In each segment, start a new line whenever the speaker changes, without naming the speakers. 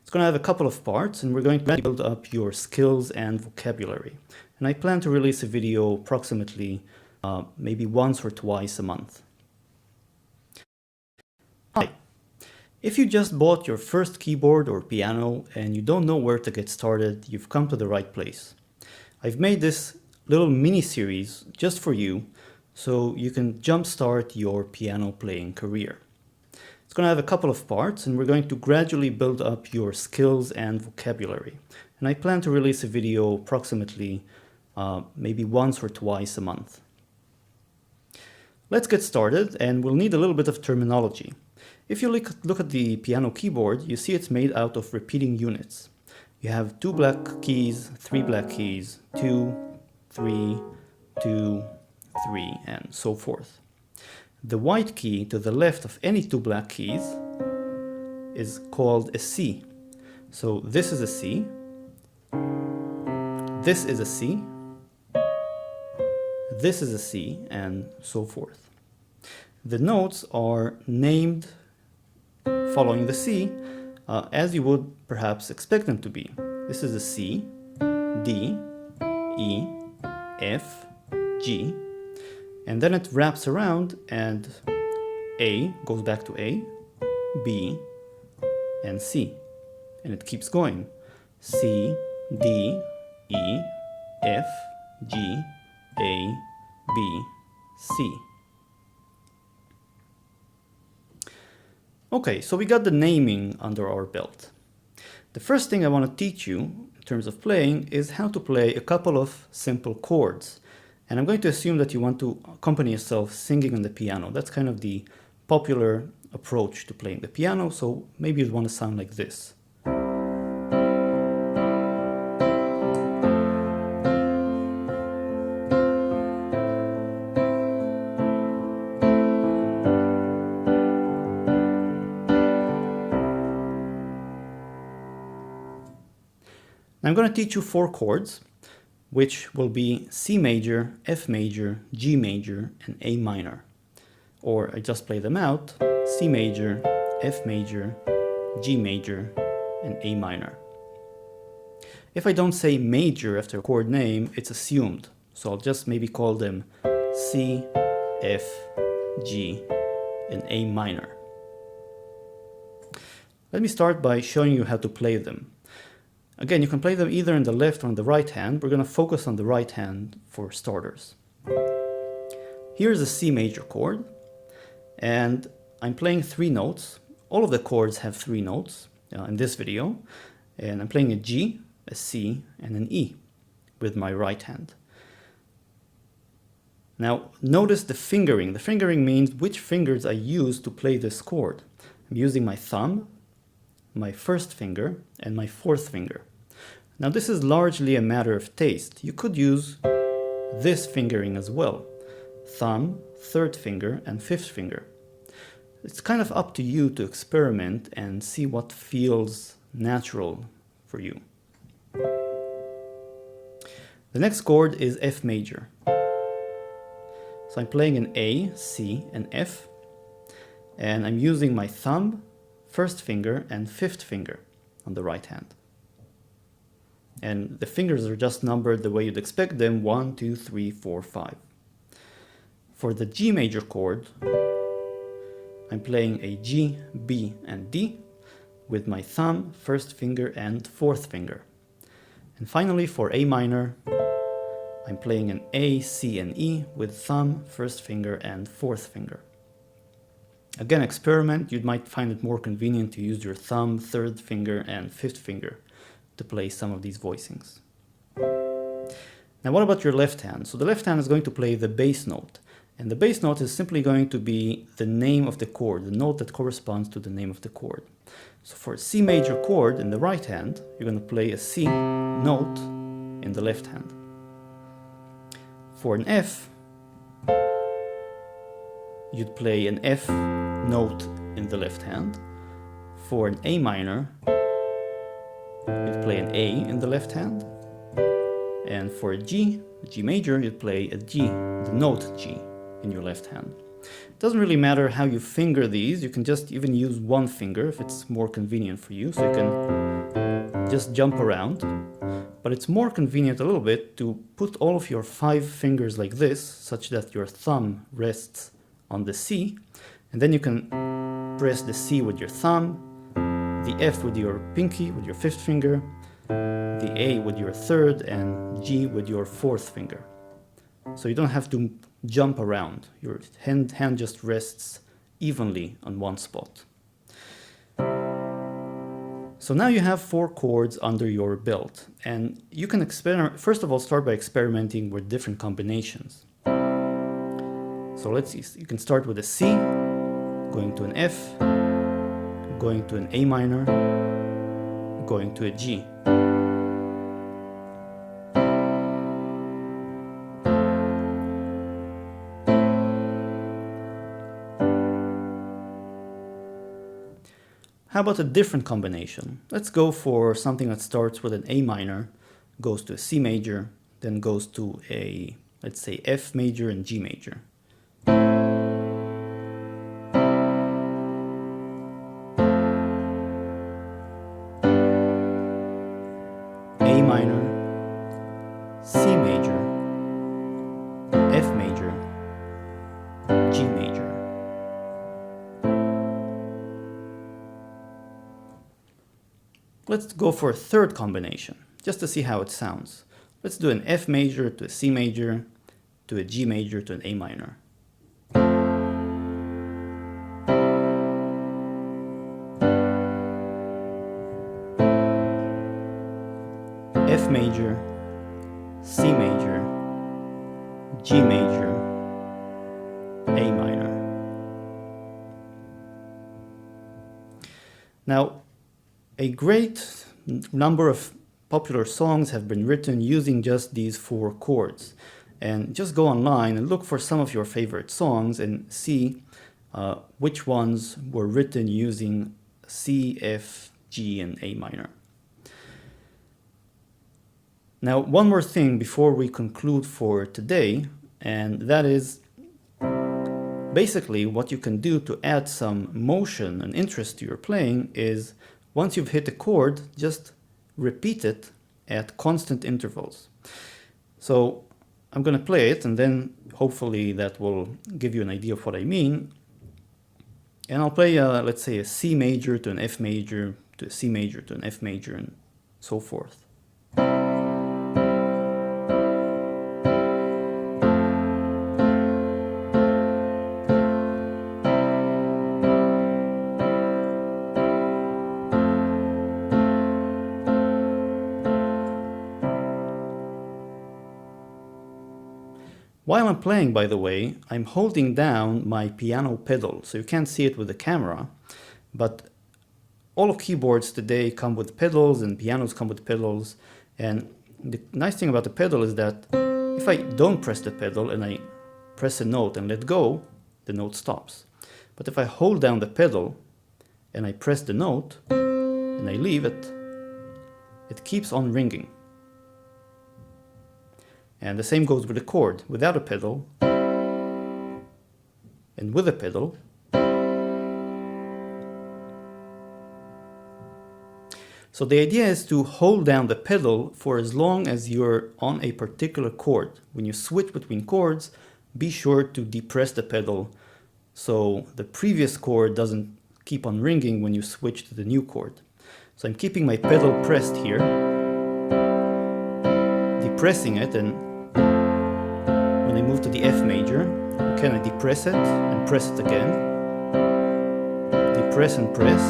It's going to have a couple of parts, and we're going to build up your skills and vocabulary. And I plan to release a video approximately maybe once or twice a month. Hi. If you just bought your first keyboard or piano and you don't know where to get started, you've come to the right place. I've made this little mini-series just for you so you can jumpstart your piano playing career. It's going to have a couple of parts, and we're going to gradually build up your skills and vocabulary. And I plan to release a video approximately maybe once or twice a month. Let's get started, and we'll need a little bit of terminology. If you look at the piano keyboard, you see it's made out of repeating units. You have 2 black keys, 3 black keys, 2, 3, 2, 3, and so forth. The white key to the left of any 2 black keys is called a C. So this is a C, this is a C, this is a C, and so forth. The notes are named following the C as you would perhaps expect them to be. This is a C, D, E, F, G, and then it wraps around and A goes back to A, B, and C. And it keeps going. C, D, E, F, G, A, B, C. Okay, so we got the naming under our belt. The first thing I want to teach you in terms of playing is how to play a couple of simple chords. And I'm going to assume that you want to accompany yourself singing on the piano. That's kind of the popular approach to playing the piano, so maybe you'd want to sound like this. I'm going to teach you 4 chords, which will be C major, F major, G major, and A minor. Or I just play them out: C major, F major, G major, and A minor. If I don't say major after a chord name, it's assumed. So I'll just maybe call them C, F, G, and A minor. Let me start by showing you how to play them. Again, you can play them either in the left or on the right hand. We're going to focus on the right hand for starters. Here's a C major chord, and I'm playing 3 notes. All of the chords have 3 notes in this video, and I'm playing a G, a C, and an E with my right hand. Now, notice the fingering. The fingering means which fingers I use to play this chord. I'm using my thumb, my first finger, and my 4th finger. Now this is largely a matter of taste. You could use this fingering as well: thumb, 3rd finger, and 5th finger. It's kind of up to you to experiment and see what feels natural for you. The next chord is F major. So I'm playing an A, C, and F, and I'm using my thumb, 1st finger, and 5th finger on the right hand. And the fingers are just numbered the way you'd expect them: 1, 2, 3, 4, 5. For the G major chord, I'm playing a G, B, and D with my thumb, 1st finger, and 4th finger. And finally, for A minor, I'm playing an A, C, and E with thumb, 1st finger, and 4th finger. Again, experiment. You might find it more convenient to use your thumb, 3rd finger, and 5th finger to play some of these voicings. Now, what about your left hand? So the left hand is going to play the bass note, and the bass note is simply going to be the name of the chord, the note that corresponds to the name of the chord. So for a C major chord in the right hand, you're going to play a C note in the left hand. For an F, you'd play an F note in the left hand. For an A minor, you'd play an A in the left hand. And for a G major, you'd play a G, the note G, in your left hand. It doesn't really matter how you finger these. You can just even use one finger if it's more convenient for you. So you can just jump around. But it's more convenient a little bit to put all of your 5 fingers like this, such that your thumb rests on the C. And then you can press the C with your thumb, the F with your pinky, with your 5th finger, the A with your 3rd, and G with your 4th finger. So you don't have to jump around. Your hand just rests evenly on one spot. So now you have 4 chords under your belt, and you can first of all start by experimenting with different combinations. So let's see, you can start with a C, going to an F, going to an A minor, going to a G. How about a different combination? Let's go for something that starts with an A minor, goes to a C major, then goes to a, let's say, F major and G major. A minor, C major, F major, G major. Let's go for a third combination, just to see how it sounds. Let's do an F major to a C major, to a G major to an A minor. F major, C major, G major, A minor. Now, a great number of popular songs have been written using just these 4 chords. And just go online and look for some of your favorite songs and see which ones were written using C, F, G, and A minor. Now, one more thing before we conclude for today, and that is basically what you can do to add some motion and interest to your playing is once you've hit a chord, just repeat it at constant intervals. So I'm going to play it, and then hopefully that will give you an idea of what I mean. And I'll play, let's say, a C major to an F major to a C major to an F major and so forth. While I'm playing, by the way, I'm holding down my piano pedal, so you can't see it with the camera, but all of keyboards today come with pedals and pianos come with pedals, and the nice thing about the pedal is that if I don't press the pedal and I press a note and let go, the note stops. But if I hold down the pedal and I press the note and I leave it, it keeps on ringing. And the same goes with the chord. Without a pedal and with a pedal, so the idea is to hold down the pedal for as long as you're on a particular chord. When you switch between chords, be sure to depress the pedal so the previous chord doesn't keep on ringing when you switch to the new chord. So I'm keeping my pedal pressed here, depressing it, and when I move to the F major, again I depress it and press it again, depress and press,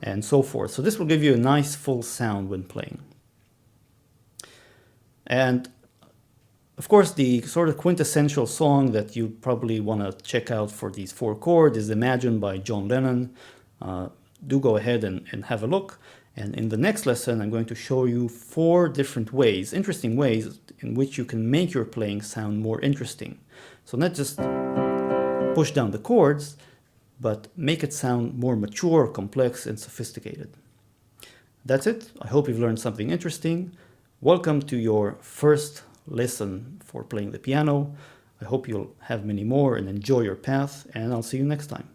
and so forth. So this will give you a nice full sound when playing. And of course, the sort of quintessential song that you probably want to check out for these 4 chords is Imagine by John Lennon. Do go ahead and have a look. And in the next lesson, I'm going to show you 4 different ways, interesting ways, in which you can make your playing sound more interesting. So not just push down the chords, but make it sound more mature, complex, and sophisticated. That's it. I hope you've learned something interesting. Welcome to your first lesson for playing the piano. I hope you'll have many more and enjoy your path, and I'll see you next time.